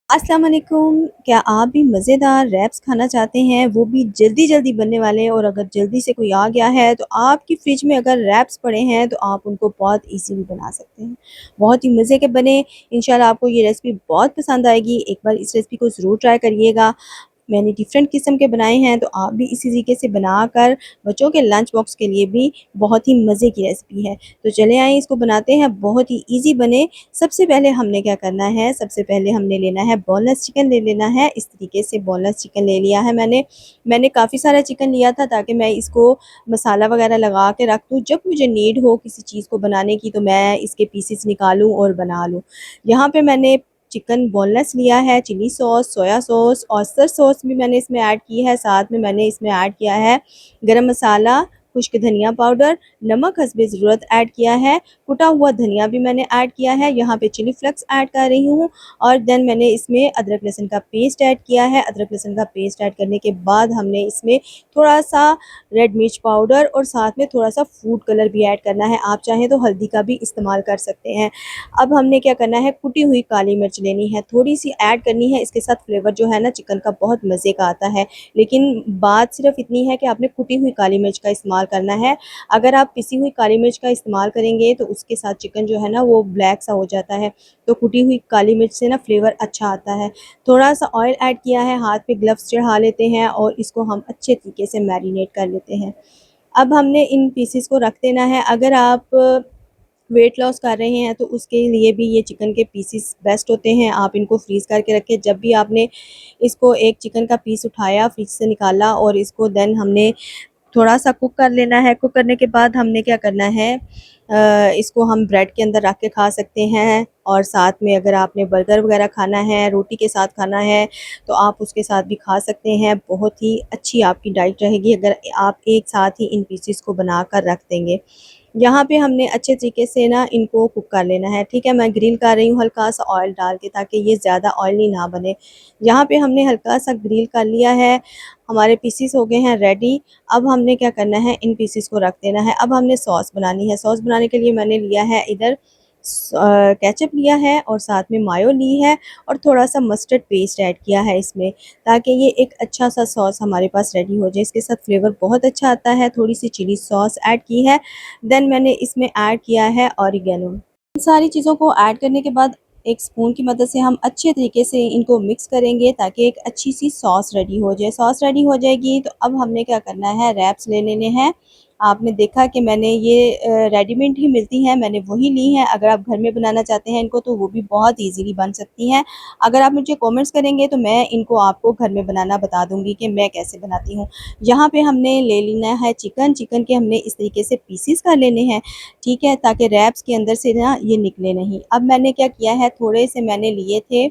अस्सलाम वालेकुम। क्या आप भी मज़ेदार रैप्स खाना चाहते हैं, वो भी जल्दी जल्दी बनने वाले हैं? और अगर जल्दी से कोई आ गया है तो आपकी फ्रिज में अगर रैप्स पड़े हैं तो आप उनको बहुत इजीली बना सकते हैं। बहुत ही मज़े के बने। इंशाल्लाह आपको ये रेसिपी बहुत पसंद आएगी। एक बार इस रेसिपी को ज़रूर ट्राई करिएगा। मैंने डिफरेंट किस्म के बनाए हैं, तो आप भी इसी तरीके से बनाकर बच्चों के लंच बॉक्स के लिए भी बहुत ही मज़े की रेसिपी है। तो चले आइए इसको बनाते हैं, बहुत ही ईज़ी बने। सबसे पहले हमने क्या करना है, सबसे पहले हमने लेना है बोनलेस चिकन ले लेना है। इस तरीके से बोनलेस चिकन ले लिया है मैंने काफ़ी सारा चिकन लिया था ताकि मैं इसको मसाला वगैरह लगा के रख दूँ। जब मुझे नीड हो किसी चीज़ को बनाने की तो मैं इसके पीसेस निकालूँ और बना लूँ। यहाँ पे मैंने चिकन बोनलेस लिया है, chilli sauce, soya sauce, oyster sauce भी मैंने इसमें ऐड की है। साथ में मैंने इसमें ऐड किया है गरम मसाला, खुश्क धनिया पाउडर, नमक हस्बे ज़रूरत ऐड किया है, कुटा हुआ धनिया भी मैंने ऐड किया है। यहाँ पे चिली फ्लेक्स ऐड कर रही हूँ और देन मैंने इसमें अदरक लहसुन का पेस्ट ऐड किया है। अदरक लहसुन का पेस्ट ऐड करने के बाद हमने इसमें थोड़ा-सा रेड मिर्च पाउडर और साथ में थोड़ा-सा फूड कलर भी ऐड करना है। आप चाहें तो हल्दी का भी इस्तेमाल कर सकते हैं। अब हमने क्या करना है, कुटी हुई काली मिर्च लेनी है, थोड़ी-सी ऐड करनी है। इसके साथ फ्लेवर जो है ना चिकन का बहुत मज़े का आता है। लेकिन बात सिर्फ़ इतनी है कि आपने कुटी हुई काली मिर्च का इस्तेमाल करना है। अगर आप पिसी हुई काली मिर्च का इस्तेमाल करेंगे तो उसके साथ चिकन जो है ना वो ब्लैक सा हो जाता है। तो कुटी हुई काली मिर्च से ना फ्लेवर अच्छा आता है। थोड़ा-सा ऑयल ऐड किया है, हाथ पे ग्लव्स चढ़ा लेते हैं और इसको हम अच्छे तरीके से मैरिनेट कर लेते हैं। अब हमने इन पीसेस को रख देना है। अगर आप वेट लॉस कर रहे हैं तो उसके लिए भी ये चिकन के पीसेस बेस्ट होते हैं। आप इनको फ्रीज़ करके रखें। जब भी आपने इसको एक चिकन का पीस उठाया, फ्रिज से निकाला और इसको देन हमने थोड़ा-सा कुक कर लेना है। कुक करने के बाद हमने क्या करना है, इसको हम ब्रेड के अंदर रख के खा सकते हैं और साथ में अगर आपने बर्गर वगैरह खाना है, रोटी के साथ खाना है, तो आप उसके साथ भी खा सकते हैं। बहुत ही अच्छी आपकी डाइट रहेगी अगर आप एक साथ ही इन पीसेस को बनाकर रख देंगे। यहाँ पे हमने अच्छे तरीके से ना इनको कुक कर लेना है, ठीक है? मैं ग्रिल कर रही हूँ हल्का-सा ऑयल डाल के ताकि ये ज़्यादा ऑयली ना बने। यहाँ पे हमने हल्का-सा ग्रिल कर लिया है, हमारे पीसेस हो गए हैं रेडी। अब हमने क्या करना है, इन पीसेस को रख देना है। अब हमने सॉस बनानी है। सॉस बनाने के लिए मैंने लिया है इधर केचअप लिया है और साथ में मायो ली है और थोड़ा-सा मस्टर्ड पेस्ट ऐड किया है इसमें, ताकि ये एक अच्छा-सा सॉस हमारे पास रेडी हो जाए। इसके साथ फ्लेवर बहुत अच्छा आता है। थोड़ी-सी चिली सॉस ऐड की है। देन मैंने इसमें ऐड किया है ऑरिगेनो। इन सारी चीज़ों को ऐड करने के बाद एक स्पून की मदद से हम अच्छे तरीके से इनको मिक्स करेंगे ताकि एक अच्छी सी सॉस रेडी हो जाए। सॉस रेडी हो जाएगी तो अब हमने क्या करना है, रैप्स ले लेने हैं। आपने देखा कि मैंने ये रेडीमेड ही मिलती हैं, मैंने वही ली हैं। अगर आप घर में बनाना चाहते हैं इनको तो वो भी बहुत ईज़िली बन सकती हैं। अगर आप मुझे कमेंट्स करेंगे तो मैं इनको आपको घर में बनाना बता दूँगी कि मैं कैसे बनाती हूँ। यहाँ पे हमने ले लेना है चिकन। चिकन के हमने इस तरीके से पीसेस कर लेने हैं, ठीक है? ताकि रैप्स के अंदर से ना ये निकले नहीं। अब मैंने क्या किया है, थोड़े से मैंने लिए थे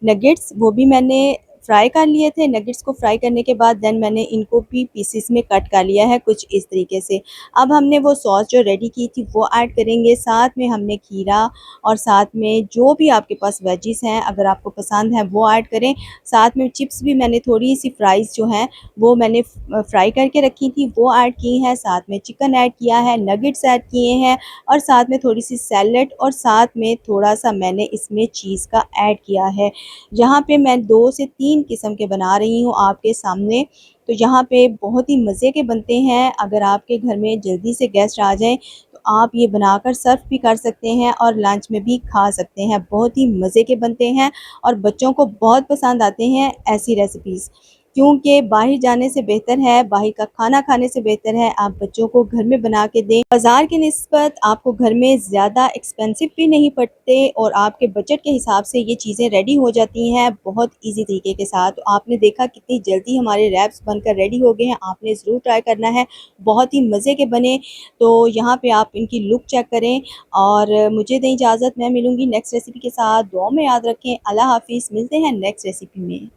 नगेट्स, वो भी मैंने फ्राई कर लिए थे। नगेट्स को फ्राई करने के बाद देन मैंने इनको भी पीसेस में कट कर लिया है कुछ इस तरीके से। अब हमने वो सॉस जो रेडी की थी वो ऐड करेंगे, साथ में हमने खीरा और साथ में जो भी आपके पास वेजिस हैं अगर आपको पसंद है वो ऐड करें। साथ में चिप्स भी मैंने थोड़ी-सी फ्राइज़ जो हैं वो मैंने फ्राई करके रखी थी वो ऐड की हैं, साथ में चिकन ऐड किया है, नगेट्स ऐड किए हैं और साथ में थोड़ी-सी सैलेड और साथ में थोड़ा-सा मैंने इसमें चीज़ का ऐड किया है। यहाँ पे मैं 2 से 3 किस्म के बना रही हूँ आपके सामने। तो यहाँ पे बहुत ही मज़े के बनते हैं। अगर आपके घर में जल्दी से गेस्ट आ जाएँ तो आप ये बनाकर सर्व भी कर सकते हैं और लंच में भी खा सकते हैं। बहुत ही मज़े के बनते हैं और बच्चों को बहुत पसंद आते हैं ऐसी रेसिपीज़। क्योंकि बाहर जाने से बेहतर है, बाहर का खाना खाने से बेहतर है आप बच्चों को घर में बना के दें। बाज़ार की निस्बत आपको घर में ज़्यादा एक्सपेंसिव भी नहीं पड़ते और आपके बजट के हिसाब से ये चीज़ें रेडी हो जाती हैं बहुत ईज़ी तरीके के साथ। तो आपने देखा कितनी जल्दी हमारे रैप्स बनकर रेडी हो गए हैं, आपने ज़रूर ट्राई करना है, बहुत ही मज़े के बने। तो यहाँ पे आप इनकी लुक चेक करें और मुझे दें इजाज़त, मैं मिलूँगी नेक्स्ट रेसिपी के साथ। दुआ में याद रखें। अल्लाह हाफ़िज़, मिलते हैं नेक्स्ट रेसिपी में।